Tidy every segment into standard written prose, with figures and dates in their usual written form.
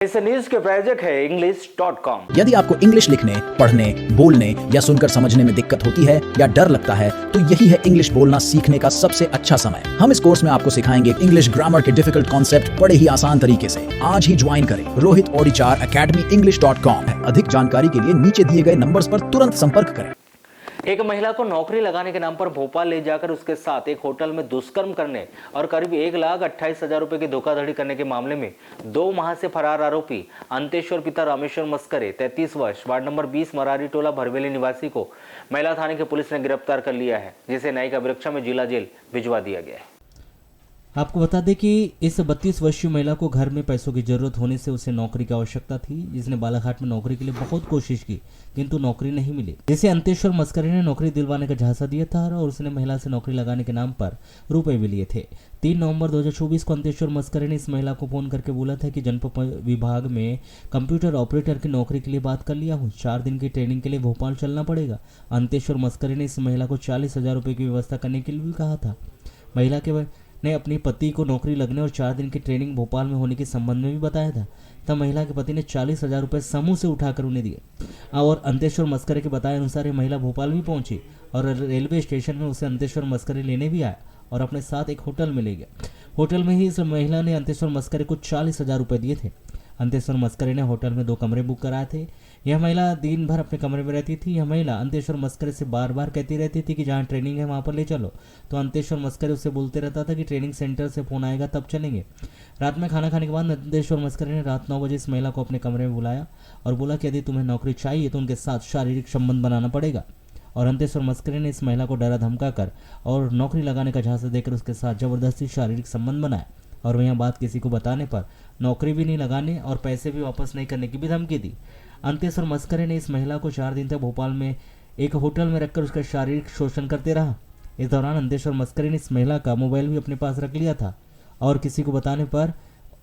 इस न्यूज के प्रायोजक है English.com। यदि आपको इंग्लिश लिखने, पढ़ने, बोलने या सुनकर समझने में दिक्कत होती है या डर लगता है तो यही है इंग्लिश बोलना सीखने का सबसे अच्छा समय। हम इस कोर्स में आपको सिखाएंगे इंग्लिश ग्रामर के डिफिकल्ट कॉन्सेप्ट बड़े ही आसान तरीके से। आज ही ज्वाइन करें रोहित ओडिचार अकेडमी English.com। अधिक जानकारी के लिए नीचे दिए गए नंबर्स पर तुरंत संपर्क करें। एक महिला को नौकरी लगाने के नाम पर भोपाल ले जाकर उसके साथ एक होटल में दुष्कर्म करने और करीब 1,28,000 रुपए की धोखाधड़ी करने के मामले में 2 माह से फरार आरोपी अंतेश्वर पिता रामेश्वर मस्करे 33 वर्ष वार्ड नंबर 20 मरारी टोला भरवेली निवासी को महिला थाने की पुलिस ने गिरफ्तार कर लिया है, जिसे न्यायिक अभिरक्षा में जिला जेल भिजवा दिया गया है। आपको बता दें कि इस 32 वर्षीय महिला को घर में पैसों की जरूरत होने से उसे नौकरी की आवश्यकता थी, जिसने बालाघाट में नौकरी के लिए बहुत कोशिश की किंतु नौकरी नहीं मिली, जिसे अंतेश्वर मस्करे ने नौकरी दिलवाने का झांसा दिया था और उसने महिला से नौकरी लगाने के नाम पर रुपए भी लिए थे। 3 नवंबर 2024 को अंतेश्वर मस्करे ने इस महिला को फोन करके बोला था कि जनपद विभाग में कंप्यूटर ऑपरेटर की नौकरी के लिए बात कर लिया हूँ, 4 दिन की ट्रेनिंग के लिए भोपाल चलना पड़ेगा। अंतेश्वर मस्करे ने इस महिला को 40,000 रुपये की व्यवस्था करने के लिए भी कहा था। महिला के ने अपने पति को नौकरी लगने और 4 दिन की ट्रेनिंग भोपाल में होने के संबंध में भी बताया था। तब महिला के पति ने 40,000 रुपये समूह से उठाकर उन्हें दिए और अंतेश्वर मस्करे के बताए अनुसार ये महिला भोपाल भी पहुंची और रेलवे स्टेशन में उसे अंतेश्वर मस्करे लेने भी आया और अपने साथ एक होटल में ले गया। होटल में ही इस महिला ने अंतेश्वर मस्करे को 40,000 रुपये दिए थे। अंतेश्वर मस्करे ने होटल में 2 कमरे बुक कराए थे। यह महिला दिन भर अपने कमरे में रहती थी। यह महिला अंतेश्वर मस्करे से बार बार कहती रहती थी कि जहाँ ट्रेनिंग है वहाँ पर ले चलो, तो अंतेश्वर मस्करे उससे बोलते रहता था कि ट्रेनिंग सेंटर से फ़ोन आएगा तब चलेंगे। रात में खाना खाने के बाद अंतेश्वर मस्करे ने रात 9 बजे इस महिला को अपने कमरे में बुलाया और बोला कि यदि तुम्हें नौकरी चाहिए तो उनके साथ शारीरिक संबंध बनाना पड़ेगा। और अंतेश्वर मस्करे ने इस महिला को डरा धमका कर और नौकरी लगाने का झांसा देकर उसके साथ जबरदस्ती शारीरिक संबंध बनाया और वह बात किसी को बताने पर नौकरी भी नहीं लगाने और पैसे भी वापस नहीं करने की भी धमकी दी। अंतेश्वर मस्करे ने इस महिला को 4 दिन तक भोपाल में एक होटल में रखकर उसका शारीरिक शोषण करते रहा। इस दौरान अंतेश्वर मस्करे ने इस महिला का मोबाइल भी अपने पास रख लिया था और किसी को बताने पर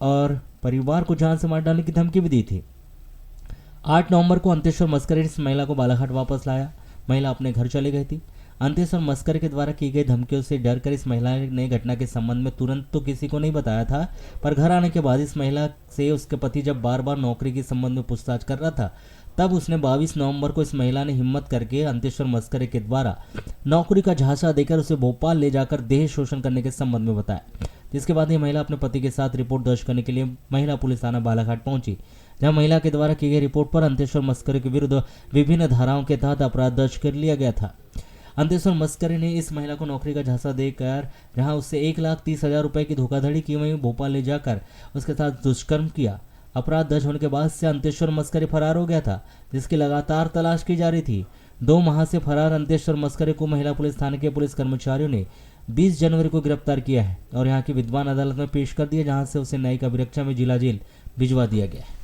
और परिवार को जान से मार डालने की धमकी भी दी थी। 8 नवंबर को अंतेश्वर मस्करे ने इस महिला को बालाघाट वापस लाया। महिला अपने घर चली गई थी। अंतेश्वर मस्करे के द्वारा की गई धमकियों से डरकर इस महिला ने घटना के संबंध में तुरंत तो किसी को नहीं बताया था, पर घर आने के बाद इस महिला से उसके पति जब बार बार नौकरी के संबंध में पूछताछ कर रहा था, तब उसने 22 नवंबर को इस महिला ने हिम्मत करके अंतेश्वर मस्करे के द्वारा नौकरी का झांसा देकर उसे भोपाल ले जाकर देह शोषण करने के संबंध में बताया। जिसके बाद ये महिला अपने पति के साथ रिपोर्ट दर्ज करने के लिए महिला पुलिस थाना बालाघाट पहुंची, जहां महिला के द्वारा की गई रिपोर्ट पर अंतेश्वर मस्करे के विरुद्ध विभिन्न धाराओं के तहत अपराध दर्ज कर लिया गया था। अंतेश्वर मस्करे ने इस महिला को नौकरी का झांसा देकर जहां उससे 1,30,000 रुपए की धोखाधड़ी की, वहीं भोपाल ले जाकर उसके साथ दुष्कर्म किया। अपराध दर्ज होने के बाद से अंतेश्वर मस्करे फरार हो गया था, जिसकी लगातार तलाश की जा रही थी। 2 माह से फरार अंतेश्वर मस्करे को महिला पुलिस थाने के पुलिस कर्मचारियों ने 20 जनवरी को गिरफ्तार किया है और यहाँ की विद्वान अदालत में पेश कर दिया, जहाँ से उसे न्यायिक अभिरक्षा में जिला जेल भिजवा दिया गया है।